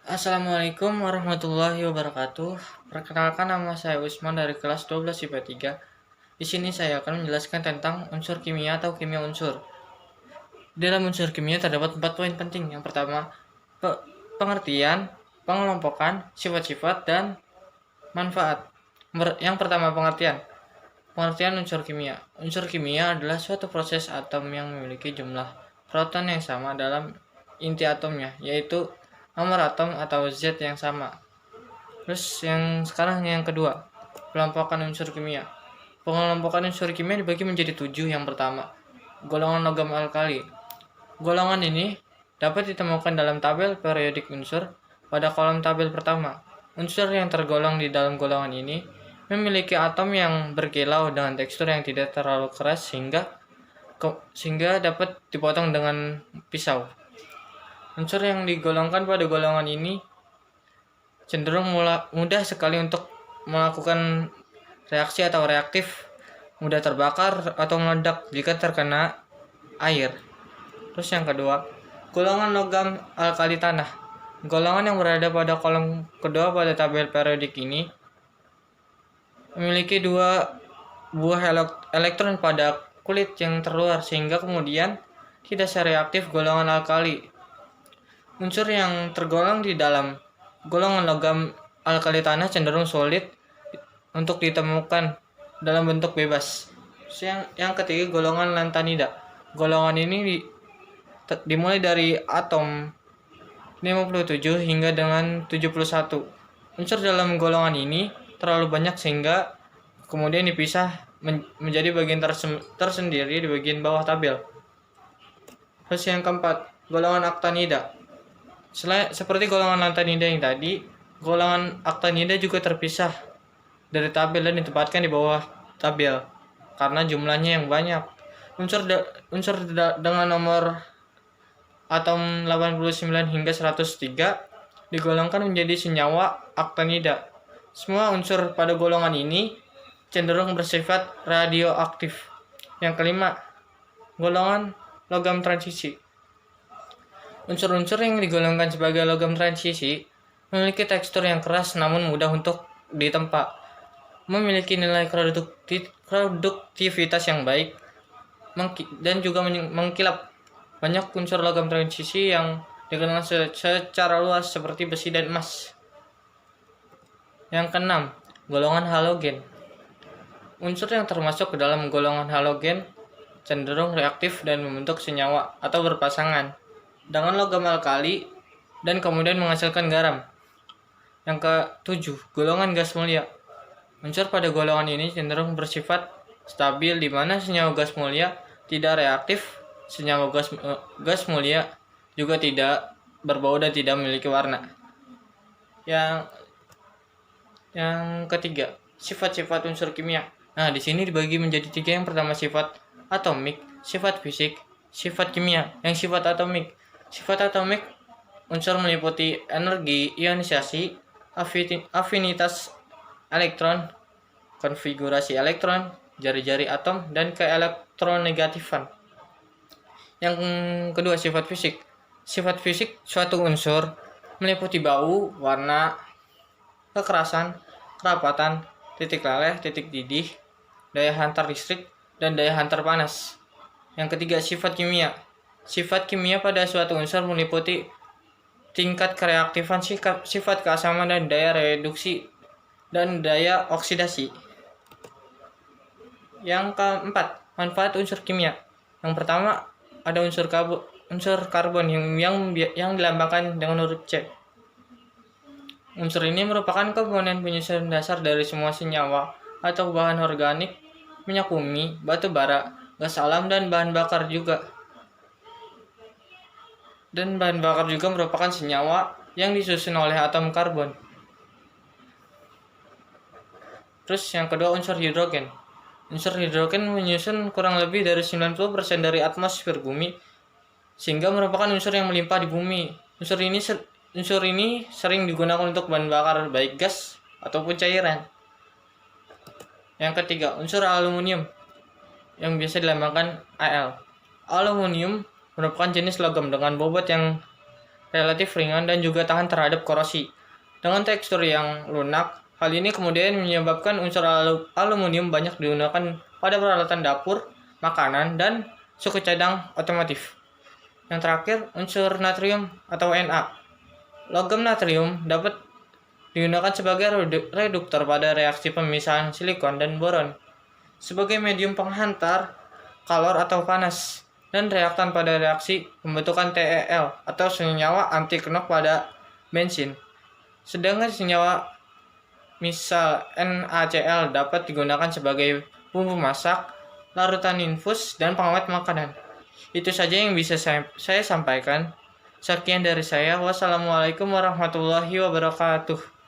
Assalamualaikum warahmatullahi wabarakatuh. Perkenalkan, nama saya Usman dari kelas 12 IPA 3. Di sini saya akan menjelaskan tentang unsur kimia atau kimia unsur. Dalam unsur kimia terdapat 4 poin penting. Yang pertama, pengertian, pengelompokan, sifat-sifat, dan manfaat. Yang pertama, pengertian. Pengertian unsur kimia. Unsur kimia adalah suatu proses atom yang memiliki jumlah proton yang sama dalam inti atomnya, yaitu nomor atom atau Z yang sama. Terus sekarang yang kedua, kelompokan unsur kimia. Pengelompokan unsur kimia dibagi menjadi 7. Yang pertama, golongan logam alkali. Golongan ini dapat ditemukan dalam tabel periodik unsur pada kolom tabel pertama. Unsur yang tergolong di dalam golongan ini memiliki atom yang berkilau dengan tekstur yang tidak terlalu keras sehingga dapat dipotong dengan pisau. Unsur yang digolongkan pada golongan ini cenderung mudah sekali untuk melakukan reaksi atau reaktif, mudah terbakar atau meledak jika terkena air. Terus yang kedua, golongan logam alkali tanah. Golongan yang berada pada kolom kedua pada tabel periodik ini memiliki 2 buah elektron pada kulit yang terluar sehingga kemudian tidak sereaktif golongan alkali. Unsur yang tergolong di dalam golongan logam alkali tanah cenderung sulit untuk ditemukan dalam bentuk bebas. Yang ketiga, golongan lantanida. Golongan ini dimulai dari atom 57 hingga dengan 71. Unsur dalam golongan ini terlalu banyak sehingga kemudian dipisah menjadi bagian tersendiri di bagian bawah tabel. Terus yang keempat, golongan aktinida. Seperti golongan lantanida yang tadi, golongan aktinida juga terpisah dari tabel dan ditempatkan di bawah tabel karena jumlahnya yang banyak. Unsur dengan nomor atom 89 hingga 103 digolongkan menjadi senyawa aktinida. Semua unsur pada golongan ini cenderung bersifat radioaktif. Yang kelima, golongan logam transisi. Unsur-unsur yang digolongkan sebagai logam transisi memiliki tekstur yang keras namun mudah untuk ditempa, memiliki nilai produktivitas yang baik, dan juga mengkilap. Banyak unsur logam transisi yang dikenal secara luas seperti besi dan emas. Yang keenam, golongan halogen. Unsur yang termasuk ke dalam golongan halogen cenderung reaktif dan membentuk senyawa atau berpasangan dengan logam alkali dan kemudian menghasilkan garam. Yang ketujuh, golongan gas mulia. Unsur pada golongan ini cenderung bersifat stabil di mana senyawa gas mulia tidak reaktif, senyawa gas mulia juga tidak berbau dan tidak memiliki warna. Yang ketiga, sifat-sifat unsur kimia. Nah, di sini dibagi menjadi 3. Yang pertama, sifat atomik, sifat fisik, sifat kimia. Yang sifat atomik. Sifat atomik unsur meliputi energi ionisasi, afinitas elektron, konfigurasi elektron, jari-jari atom, dan keelektronegatifan. Yang kedua, sifat fisik. Sifat fisik suatu unsur meliputi bau, warna, kekerasan, kerapatan, titik leleh, titik didih, daya hantar listrik, dan daya hantar panas. Yang ketiga, sifat kimia. Sifat kimia pada suatu unsur meliputi tingkat kereaktifan, sifat keasaman, dan daya reduksi dan daya oksidasi. Yang keempat, manfaat unsur kimia. Yang pertama, ada unsur karbon yang dilambangkan dengan huruf C. Unsur ini merupakan komponen penyusun dasar dari semua senyawa atau bahan organik, minyak bumi, batu bara, gas alam, dan bahan bakar juga. Dan bahan bakar juga merupakan senyawa yang disusun oleh atom karbon. Terus yang kedua, unsur hidrogen. Unsur hidrogen menyusun kurang lebih dari 90% dari atmosfer bumi, sehingga merupakan unsur yang melimpah di bumi. Unsur ini sering digunakan untuk bahan bakar baik gas ataupun cairan. Yang ketiga, unsur aluminium yang biasa dilambangkan Al. Aluminium merupakan jenis logam dengan bobot yang relatif ringan dan juga tahan terhadap korosi. Dengan tekstur yang lunak, hal ini kemudian menyebabkan unsur aluminium banyak digunakan pada peralatan dapur, makanan, dan suku cadang otomotif. Yang terakhir, unsur natrium atau Na. Logam natrium dapat digunakan sebagai reduktor pada reaksi pemisahan silikon dan boron, sebagai medium penghantar kalor atau panas, dan reaktan pada reaksi pembentukan TeL atau senyawa anti knock pada bensin. Sedangkan senyawa misal NaCl dapat digunakan sebagai bumbu masak, larutan infus, dan pengawet makanan. Itu saja yang bisa saya sampaikan. Sekian dari saya. Wassalamualaikum warahmatullahi wabarakatuh.